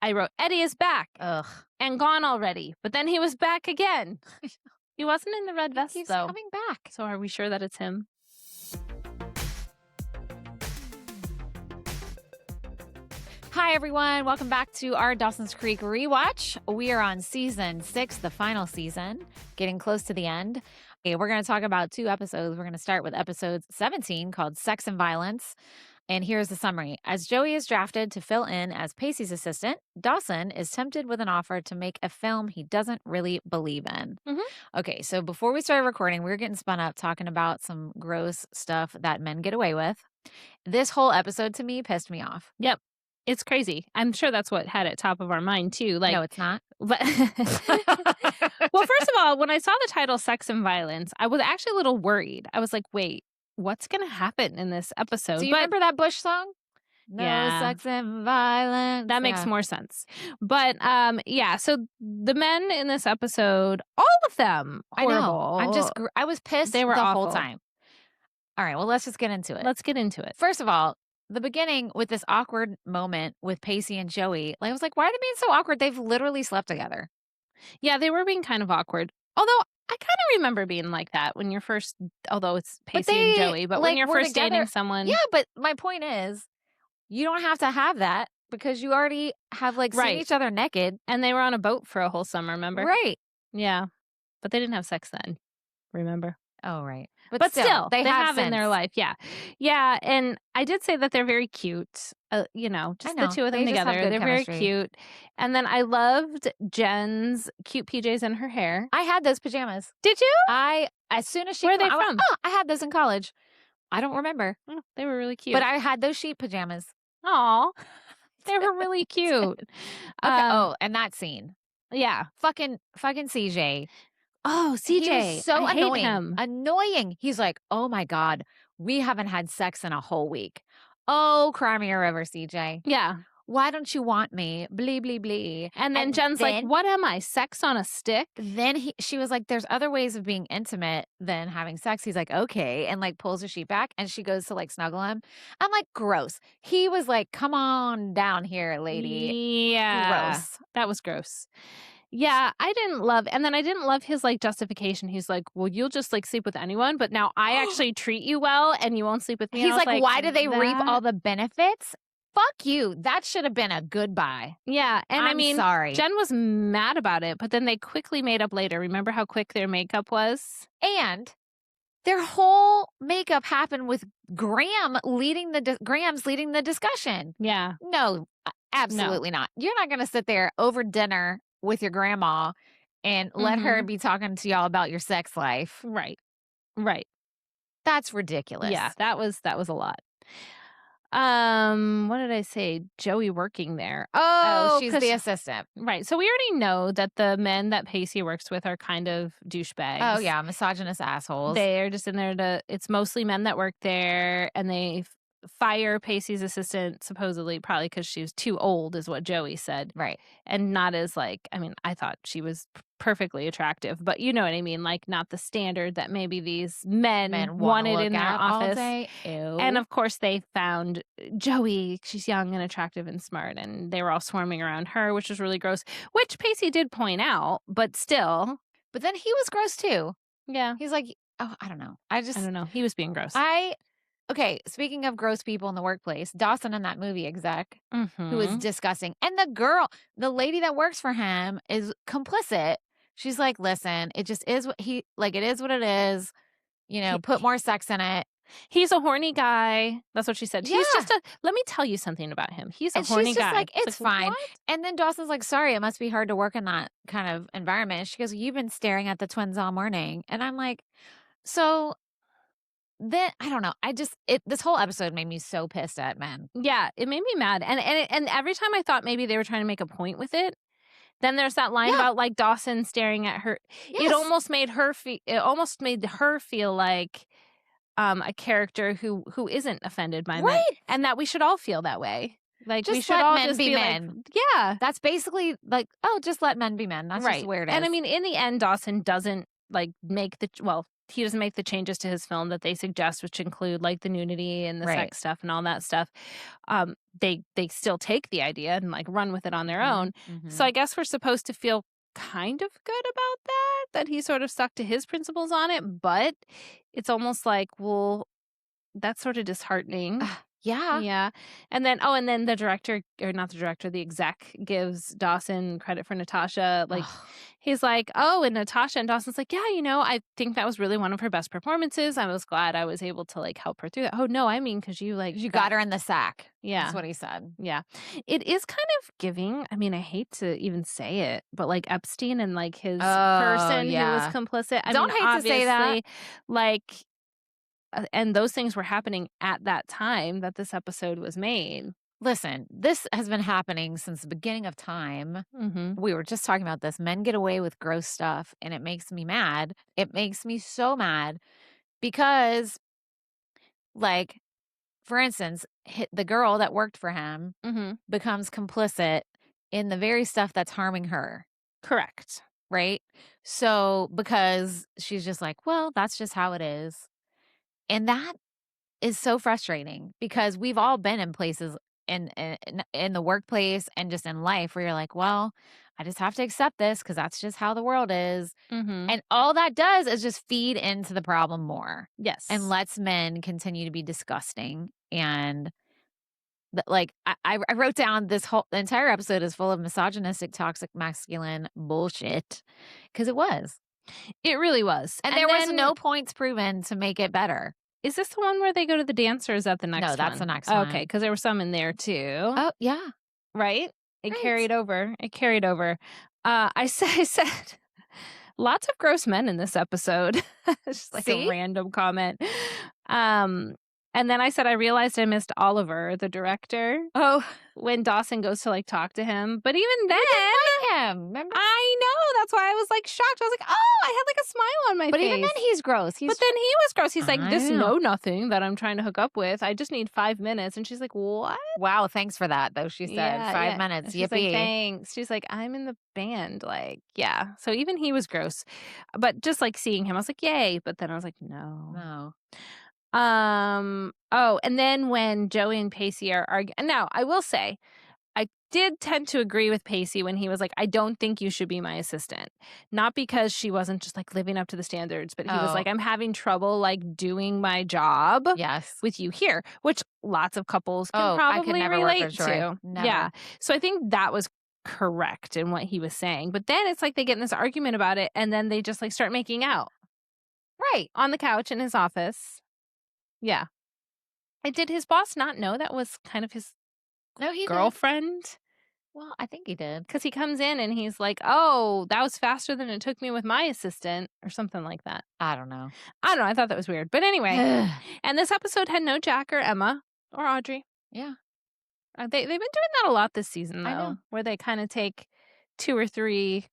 I wrote, Eddie is back. Ugh. And gone already. But then he was back again. He wasn't in the red vest, He's though. coming back. So are we sure that it's him? Hi, everyone. Welcome back to our Dawson's Creek rewatch. We are on season 6, the final season, getting close to the end. Okay, we're going to talk about 2 episodes. We're going to start with episode 17 called Sex and Violence. And here's the summary. As Joey is drafted to fill in as Pacey's assistant, Dawson is tempted with an offer to make a film he doesn't really believe in. Okay, so before we started recording, we were getting spun up talking about some gross stuff that men get away with. This whole episode to me pissed me off. Yep. It's crazy. I'm sure that's what had it top of our mind, too. Like, no, it's not. But well, first of all, when I saw the title Sex and Violence, I was actually a little worried. I was like, wait, what's going to happen in this episode? Do you remember that Bush song? No sex and violence. That makes more sense. But yeah, so the men in this episode, all of them, horrible. I know. I was pissed they were the awful. whole time. All right, well, let's just get into it. Let's get into it. First of all, the beginning with this awkward moment with Pacey and Joey, like, I was like, why are they being so awkward? They've literally slept together. Yeah, they were being kind of awkward. Although I kind of remember being like that when you're first, although it's Pacey and Joey, but when you're first dating someone. Yeah, but my point is, you don't have to have that because you already have seen each other naked. And they were on a boat for a whole summer, remember? Right. Yeah. But they didn't have sex then, remember? Oh, right. But still, they have since. in their life. Yeah. Yeah. And I did say that they're very cute. Just the two of them together. They're chemistry. Very cute. And then I loved Jen's cute PJs and her hair. I had those pajamas. Did you? As soon as she Where are they from? I had those in college. I don't remember. Oh, they were really cute. But I had those sheep pajamas. Aw. They were really cute. Okay. And that scene. Yeah. Fucking CJ. Oh, CJ. He was so I annoying. hate him. Annoying. He's like, oh my God, we haven't had sex in a whole week. Oh, cry me a river, CJ. Yeah. Why don't you want me? Blee, blee, blee. And then Jen's like, what am I? Sex on a stick? Then she was like, there's other ways of being intimate than having sex. He's like, okay. And pulls her sheet back and she goes to snuggle him. I'm like, gross. He was like, come on down here, lady. Yeah. Gross. That was gross. Yeah, I didn't love, and then I didn't love his justification. He's like, well, you'll just sleep with anyone, but now I actually treat you well and you won't sleep with me. He's like, why do they reap all the benefits? Fuck you. That should have been a goodbye. Yeah, and I'm sorry. Jen was mad about it, but then they quickly made up later. Remember how quick their makeup was? And their whole makeup happened with Grams leading the discussion. Yeah. No, absolutely not. You're not going to sit there over dinner with your grandma and let her be talking to y'all about your sex life. Right. That's ridiculous. Yeah, that was a lot. What did I say? Joey working there. Oh, she's the assistant. Right. So we already know that the men that Pacey works with are kind of douchebags. Oh, yeah. Misogynist assholes. They're just in there it's mostly men that work there, and they fire Pacey's assistant supposedly probably because she was too old is what Joey said. Right. And not as I thought she was perfectly attractive, but you know what I mean? Not the standard that maybe these men wanted in their office. All day. Ew. And of course they found Joey, she's young and attractive and smart, and they were all swarming around her, which was really gross, which Pacey did point out, but still. But then he was gross too. Yeah. He's like, oh, I don't know. I don't know. He was being gross. Okay, speaking of gross people in the workplace, Dawson in that movie exec, who is disgusting. And the lady that works for him is complicit. She's like, listen, it just is it is what it is. Put more sex in it. He's a horny guy. That's what she said. Yeah. He's just let me tell you something about him. He's a horny guy. She's just like, it's fine. What? And then Dawson's like, sorry, it must be hard to work in that kind of environment. And she goes, you've been staring at the twins all morning. And I'm like, so... Then I don't know. This whole episode made me so pissed at men. Yeah, it made me mad. And every time I thought maybe they were trying to make a point with it, then there's that line about Dawson staring at her. Yes. It almost made her feel like a character who isn't offended by men, and that we should all feel that way. Just we should let all men just be men. Yeah, that's basically just let men be men. That's just where it is. And I mean, in the end, Dawson doesn't make he doesn't make the changes to his film that they suggest, which include like the nudity and the sex stuff and all that stuff. They still take the idea and like run with it on their own. So I guess we're supposed to feel kind of good about that he sort of stuck to his principles on it, but it's almost like, well, that's sort of disheartening. Yeah. Yeah. And then the director, or not the director, the exec gives Dawson credit for Natasha. Like, he's like, oh, and Natasha, and Dawson's like, yeah, I think that was really one of her best performances. I was glad I was able to like help her through that. Oh, no, I mean, because you got her in the sack. Yeah. That's what he said. Yeah. It is kind of giving. I mean, I hate to even say it, but like Epstein and like his person who was complicit. Don't hate to say that. Like, and those things were happening at that time that this episode was made. Listen, this has been happening since the beginning of time. Mm-hmm. We were just talking about this. Men get away with gross stuff, and it makes me mad. It makes me so mad because, like, for instance, the girl that worked for him becomes complicit in the very stuff that's harming her. Correct. Right? So, because she's just like, well, that's just how it is. And that is so frustrating because we've all been in places in the workplace and just in life where you're like, well, I just have to accept this because that's just how the world is. And all that does is just feed into the problem more. Yes. And lets men continue to be disgusting. And I wrote down the entire episode is full of misogynistic, toxic, masculine bullshit because it was. It really was. And there was no points proven to make it better. Is this the one where they go to the dance, or is that the next one? No, that's the next one. Okay, because there were some in there too. Oh, yeah. Right? It carried over. I said lots of gross men in this episode. It's just like a random comment. And then I said I realized I missed Oliver, the director. Oh, when Dawson goes to like talk to him. But even then, remember? I know. That's why I was like shocked. I was like, oh, I had like a smile on my face. But even then, he's gross. But then he was gross. He's like, this nothing that I'm trying to hook up with. I just need 5 minutes. And she's like, what? Wow, thanks for that, though. She said 5 minutes. She's Yippee. like, thanks. She's like, I'm in the band. Like, yeah. So even he was gross. But just like seeing him, I was like, yay. But then I was like, no. Oh, and then when Joey and Pacey are arguing, now I will say, I did tend to agree with Pacey when he was like, I don't think you should be my assistant. Not because she wasn't just like living up to the standards, but he was like, I'm having trouble like doing my job with you here, which lots of couples can probably relate to. Never. Yeah. So I think that was correct in what he was saying. But then it's like they get in this argument about it and then they just like start making out. Right. On the couch in his office. Yeah. And did his boss not know that was kind of his girlfriend? Did. Well, I think he did. Because he comes in and he's like, oh, that was faster than it took me with my assistant or something like that. I don't know. I thought that was weird. But anyway. And this episode had no Jack or Emma or Audrey. Yeah. They've been doing that a lot this season, though, where they kind of take 2 or 3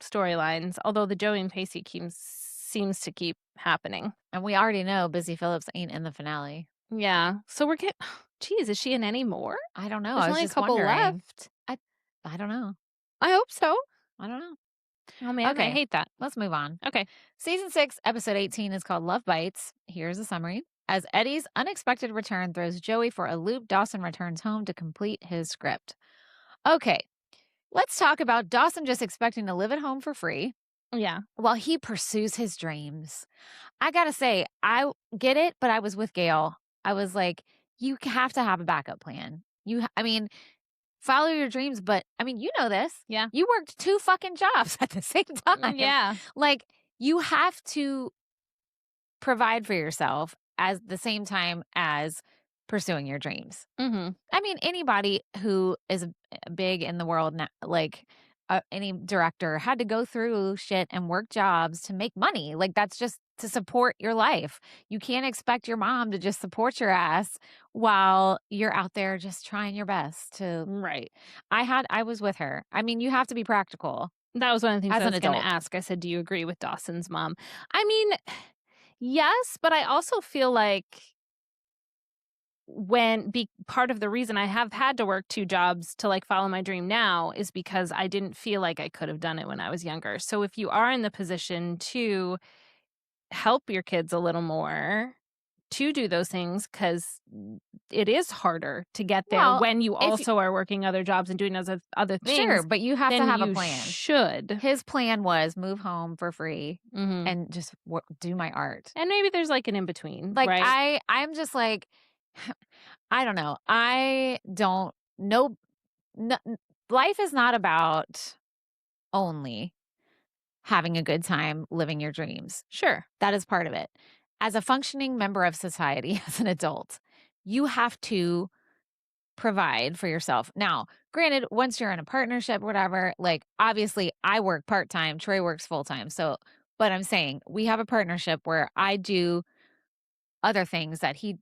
storylines, although the Joey and Pacey seems to keep happening. And we already know Busy Phillips ain't in the finale. Yeah. So we're getting, geez, is she in any more? I don't know. There's only a couple left. I don't know. I hope so. I don't know. Oh, man. Okay. I hate that. Let's move on. Okay. Season 6, episode 18 is called Love Bites. Here's a summary. As Eddie's unexpected return throws Joey for a loop, Dawson returns home to complete his script. Okay. Let's talk about Dawson just expecting to live at home for free. Yeah. While he pursues his dreams. I gotta say, I get it, but I was with Gail. I was like, you have to have a backup plan. Follow your dreams, but you know this. Yeah. You worked 2 fucking jobs at the same time. Yeah. Like, you have to provide for yourself at the same time as pursuing your dreams. Mm-hmm. Anybody who is big in the world now, like, any director had to go through shit and work jobs to make money. Like, that's just to support your life. You can't expect your mom to just support your ass while you're out there just trying your best to. Right. I was with her. You have to be practical. That was one of the things I was going to ask. I said, do you agree with Dawson's mom? Yes, but I also feel like part of the reason I have had to work 2 jobs to like follow my dream now is because I didn't feel like I could have done it when I was younger. So if you are in the position to help your kids a little more to do those things, because it is harder to get there Well, when you if you- also are working other jobs and doing those other things. Sure, but you have to then have a you plan. should. His plan was move home for free Mhm. and just do my art. And maybe there's like an in between, Like right? I'm just like, I don't know. I don't know. No, life is not about only having a good time living your dreams. Sure. That is part of it. As a functioning member of society, as an adult, you have to provide for yourself. Now, granted, once you're in a partnership, whatever, like obviously I work part-time, Troy works full-time. So, but I'm saying we have a partnership where I do other things that he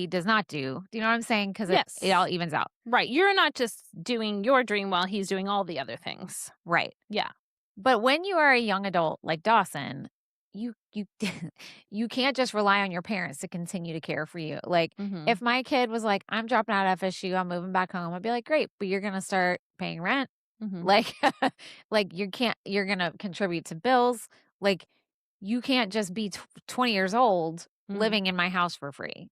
does not do. Do you know what I'm saying? Because Yes. it all evens out. Right. You're not just doing your dream while he's doing all the other things. Right. Yeah. But when you are a young adult like Dawson, you you can't just rely on your parents to continue to care for you. Like Mhm. if my kid was like, I'm dropping out of FSU, I'm moving back home, I'd be like, great, but you're gonna start paying rent. Mhm. Like like you're gonna contribute to bills. Like you can't just be 20 years old Mhm. living in my house for free.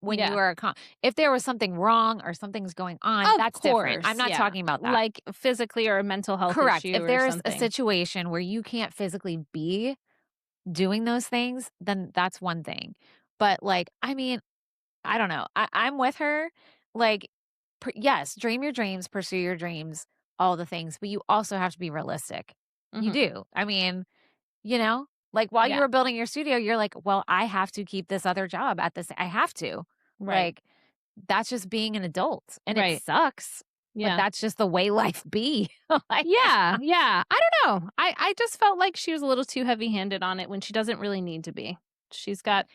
When Yeah. you are if there was something wrong or something's going on, Of that's different. I'm course, not yeah. talking about that. Like physically or a mental health Correct. issue If or there's a something. situation where you can't physically be doing those things, then that's one thing. But like, I mean, I don't know. I'm with her. Like, yes, dream your dreams, pursue your dreams, all the things, but you also have to be realistic. You Mhm. do. I mean, like while you Yeah. were building your studio, you're like, well, I have to keep this other job at this. I have to. Right. Like, that's just being an adult. And it Right. sucks. But Yeah. that's just the way life be. Like, Yeah. Yeah. I don't know. I just felt like she was a little too heavy-handed on it when she doesn't really need to be. She's got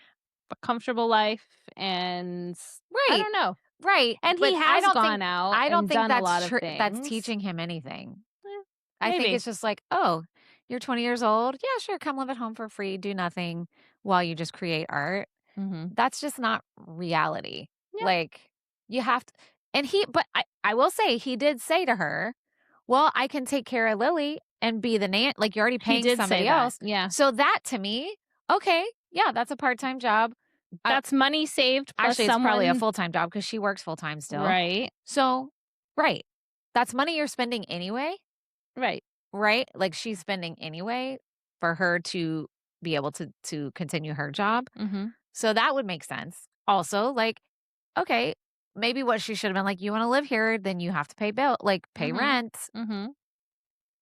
a comfortable life and I Right. don't know. Right. And but he has gone out I don't and think done a lot that's of things. that's teaching him anything. I think maybe. it's just like, oh, you're 20 years old. Yeah, sure. Come live at home for free. Do nothing while you just create art. Mhm. That's just not reality. Yeah. Like you have to, and but I will say, he did say to her, well, I can take care of Lily and be the nan. Like you're already He paying did somebody say that. else. Yeah. So that to me, okay. Yeah, that's a part-time job. That's money saved plus Actually, it's probably a someone full-time job because she works full-time still. Right. So, right. That's money you're spending anyway, Right. right? Like she's spending anyway for her to be able to continue her job. Mhm. So that would make sense. Also, like, okay, maybe what she should have been like, you want to live here, then you have to pay pay Mhm. rent. Mhm.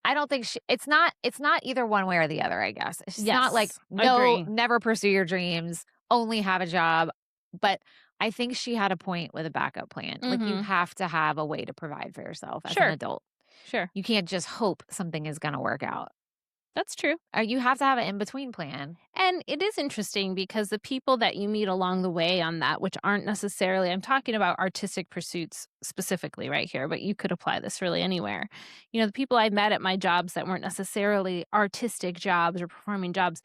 I don't think it's not either one way or the other, I guess. It's not like, Yes. no, Agree. never pursue your dreams, only have a job. But I think she had a point with a backup plan. Like you Mhm. have to have a way to provide for yourself as Sure. an adult. Sure. You can't just hope something is going to work out. That's true. You have to have an in-between plan. And it is interesting because the people that you meet along the way on that, which aren't necessarily, I'm talking about artistic pursuits specifically right here, but you could apply this really anywhere. You know, the people I met at my jobs that weren't necessarily artistic jobs or performing jobs,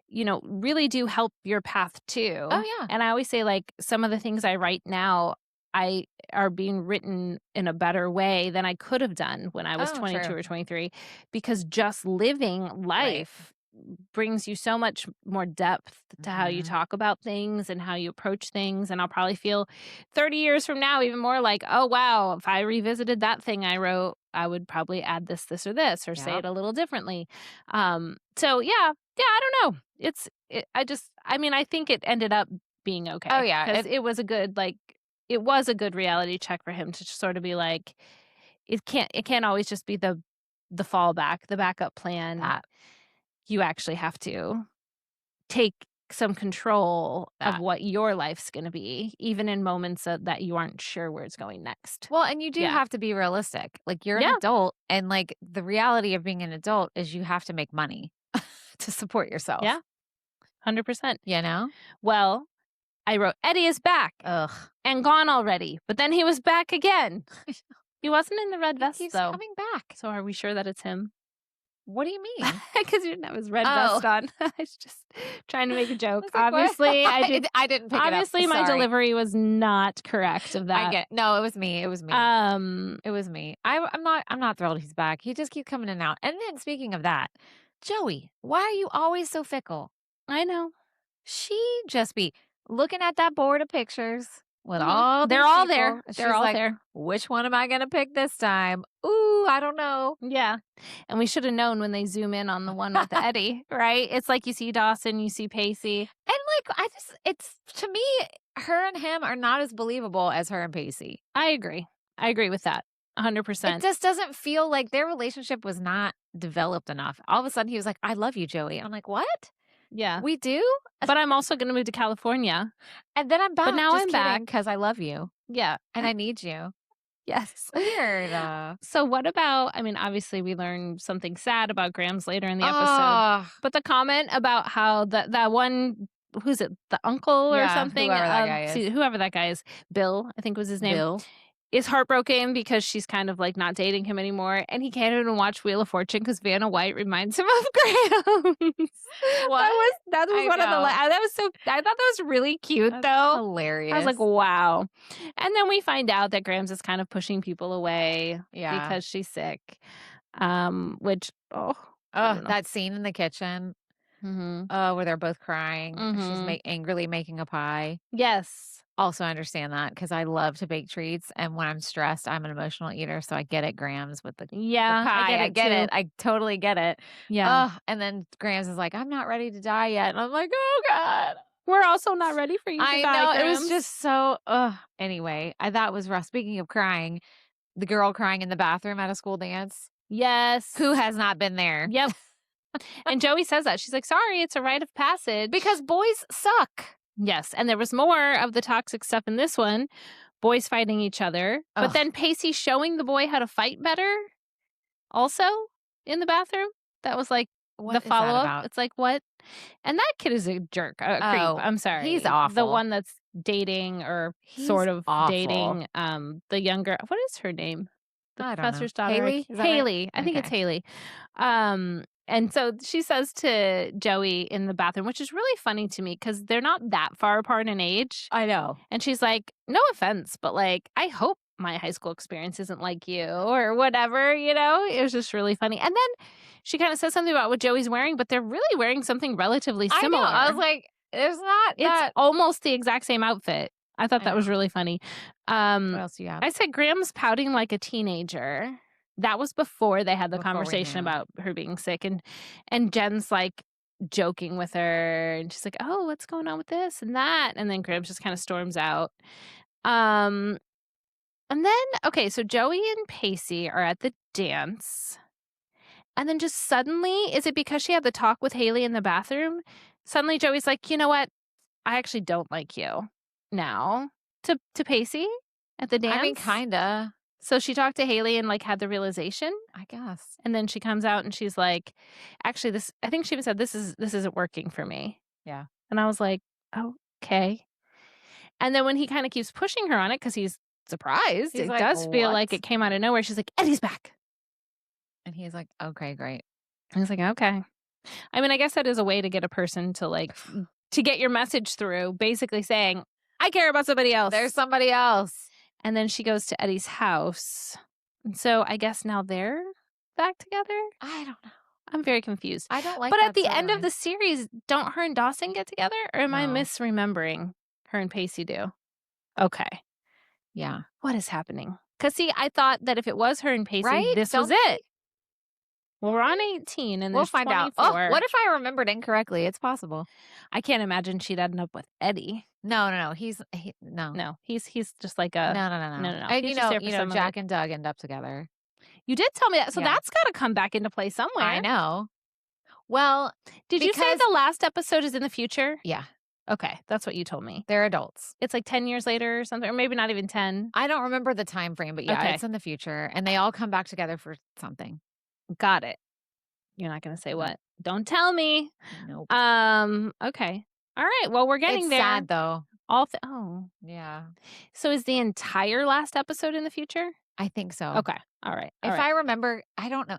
you know, really do help your path too. Oh, yeah. And I always say, like, some of the things I write now, I are being written in a better way than I could have done when I was 22 true. or 23, because just living life brings you so much more depth to how you Mhm. talk about things and how you approach things. And I'll probably feel 30 years from now even more like, oh, wow, if I revisited that thing I wrote, I would probably add this, or this, or say Yep. it a little differently. So yeah, I don't know. I think it ended up being okay. Oh, yeah. Because it was a good reality check for him to sort of be like, it can't always just be the fallback, the backup plan. That. You actually have to take some control of what your life's going to be, even in moments that you aren't sure where it's going next. Well, and you do Yeah. have to be realistic. Like you're Yeah. an adult, and like the reality of being an adult is you have to make money to support yourself. Yeah. 100%. You know? Well, I wrote, Eddie is back Ugh. and gone already, but then he was back again. He wasn't in the red He vest, keeps though. coming back. So are we sure that it's him? What do you mean? Because you didn't have his red Oh. vest on. I was just trying to make a joke. I was like, what? Obviously, I didn't pick obviously, it up. my Sorry. delivery was not correct of that. No, it was me. It was me. It was me. I'm not thrilled he's back. He just keeps coming in and out. And then speaking of that, Joey, why are you always so fickle? I know. She just be looking at that board of pictures with all They're these all people. there. She's They're all like, there. which one am I going to pick this time? Ooh, I don't know. Yeah. And we should have known when they zoom in on the one with Eddie, right? It's like you see Dawson, you see Pacey. And like, it's to me, her and him are not as believable as her and Pacey. I agree. I agree with that. 100%. It just doesn't feel like their relationship was not developed enough. All of a sudden, he was like, I love you, Joey. I'm like, what? Yeah. We do? But I'm also going to move to California. And then I'm back. But now I'm back because I love you. Yeah. And I need you. Yes. Weird. So what about, I mean, obviously we learned something sad about Grams later in the episode. But the comment about how that one, who's it, the uncle or something? Whoever that guy is. Bill, I think was his name. Bill. Is heartbroken because she's kind of like not dating him anymore. And he can't even watch Wheel of Fortune because Vanna White reminds him of Grams. What? That was one of the, that was so, I thought that was really cute though. Hilarious. I was like, wow. And then we find out that Grams is kind of pushing people away because she's sick. Which, that scene in the kitchen. Where they're both crying. She's angrily making a pie. Yes. Also understand that because I love to bake treats, and when I'm stressed, I'm an emotional eater, so I get it, Grams, with the pie. I get it. I totally get it. Yeah. And then Grams is like, I'm not ready to die yet. And I'm like, oh, God. We're also not ready for you to die, know. Grams. It was just so, Anyway, that was rough. Speaking of crying, the girl crying in the bathroom at a school dance. Yes. Who has not been there? Yep. And Joey says that. She's like, sorry, it's a rite of passage. Because boys suck. Yes. And there was more of the toxic stuff in this one. Boys fighting each other. Ugh. But then Pacey showing the boy how to fight better also in the bathroom. That was like the follow-up. It's like, what? And that kid is a jerk, a creep. I'm sorry. He's awful. The one that's dating or sort of dating the younger, what is her name? The professor's daughter. Haley? Haley. Right? I think it's Haley. And so she says to Joey in the bathroom, which is really funny to me because they're not that far apart in age. I know. And she's like, no offense, but like, I hope my high school experience isn't like you or whatever, you know? It was just really funny. And then she kind of says something about what Joey's wearing, but they're really wearing something relatively similar. I know. I was like, it's almost the exact same outfit. I thought that was really funny. What else do you have? I said Graham's pouting like a teenager. That was before they had the conversation about her being sick. And Jen's like joking with her. And she's like, oh, what's going on with this and that? And then Graham just kind of storms out. And then, okay, so Joey and Pacey are at the dance. And then just suddenly, is it because she had the talk with Haley in the bathroom? Suddenly Joey's like, you know what? I actually don't like you now. To Pacey at the dance? I mean, kinda. So she talked to Haley and like had the realization, I guess. And then she comes out and she's like, actually I think she even said, this isn't working for me. Yeah. And I was like, oh, okay. And then when he kind of keeps pushing her on it because he's surprised, it like, does feel like it came out of nowhere. She's like, Eddie's back. And he's like, okay, great. And he's like, okay. I mean, I guess that is a way to get a person to like, to get your message through, basically saying, I care about somebody else. There's somebody else. And then she goes to Eddie's house. And so I guess now they're back together? I don't know. I'm very confused. I don't like But that at the end of the series, don't her and Dawson get together? Or am I misremembering her and Pacey do? Okay. Yeah. What is happening? Because see, I thought that if it was her and Pacey, this was it. Well, we're on 18 and we'll find 24. out. Oh, what if I remembered incorrectly? It's possible. I can't imagine she'd end up with Eddie. No. No, he's just like a no. And Jack and Doug end up together. You did tell me that, so that's got to come back into play somewhere. I know. Well, did you say the last episode is in the future? Yeah. Okay, that's what you told me. They're adults. It's like 10 years later or something, or maybe not even 10. I don't remember the time frame, but it's in the future, and they all come back together for something. Got it. You're not going to say what? Don't tell me. Nope. Okay. All right. Well, we're getting there. Sad though. Yeah. So is the entire last episode in the future? I think so. Okay. All right. I remember, I don't know.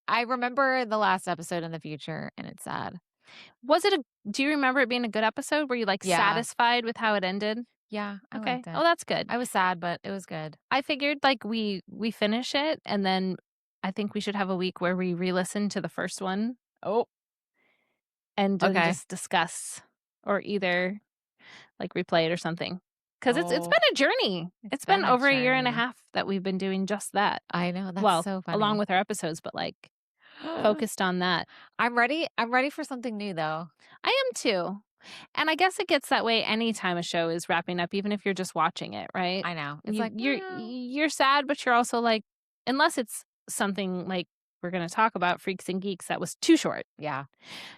I remember the last episode in the future, and it's sad. Do you remember it being a good episode? Were you satisfied with how it ended? Yeah. Okay. Oh, that's good. I was sad, but it was good. I figured we finish it, and then I think we should have a week where we re-listen to the first one. Oh. and just discuss or either like replay it or something. Because it's been a journey. It's been over a year and a half that we've been doing just that. I know. That's so funny. Along with our episodes, but like focused on that. I'm ready. I'm ready for something new, though. I am too. And I guess it gets that way anytime a show is wrapping up, even if you're just watching it, right? I know. It's you're sad, but you're also like, unless it's something like we're going to talk about, Freaks and Geeks, that was too short. Yeah.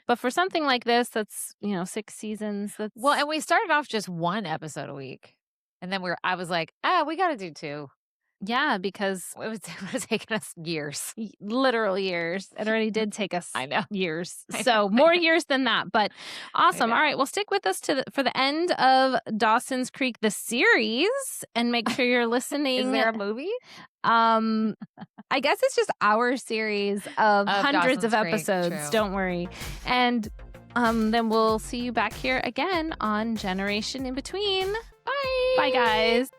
But for something like this, that's 6 seasons. Well, and we started off just 1 episode a week. And then I was like, we got to do 2. Yeah, because it would have taken us years. Literal years. It already did take us years. So more years than that. But awesome. All right. Well, stick with us for the end of Dawson's Creek, the series, and make sure you're listening. Is there a movie? I guess it's just our series of hundreds Dawson's of episodes. Creek, don't worry. And then we'll see you back here again on Generation in Between. Bye. Bye, guys.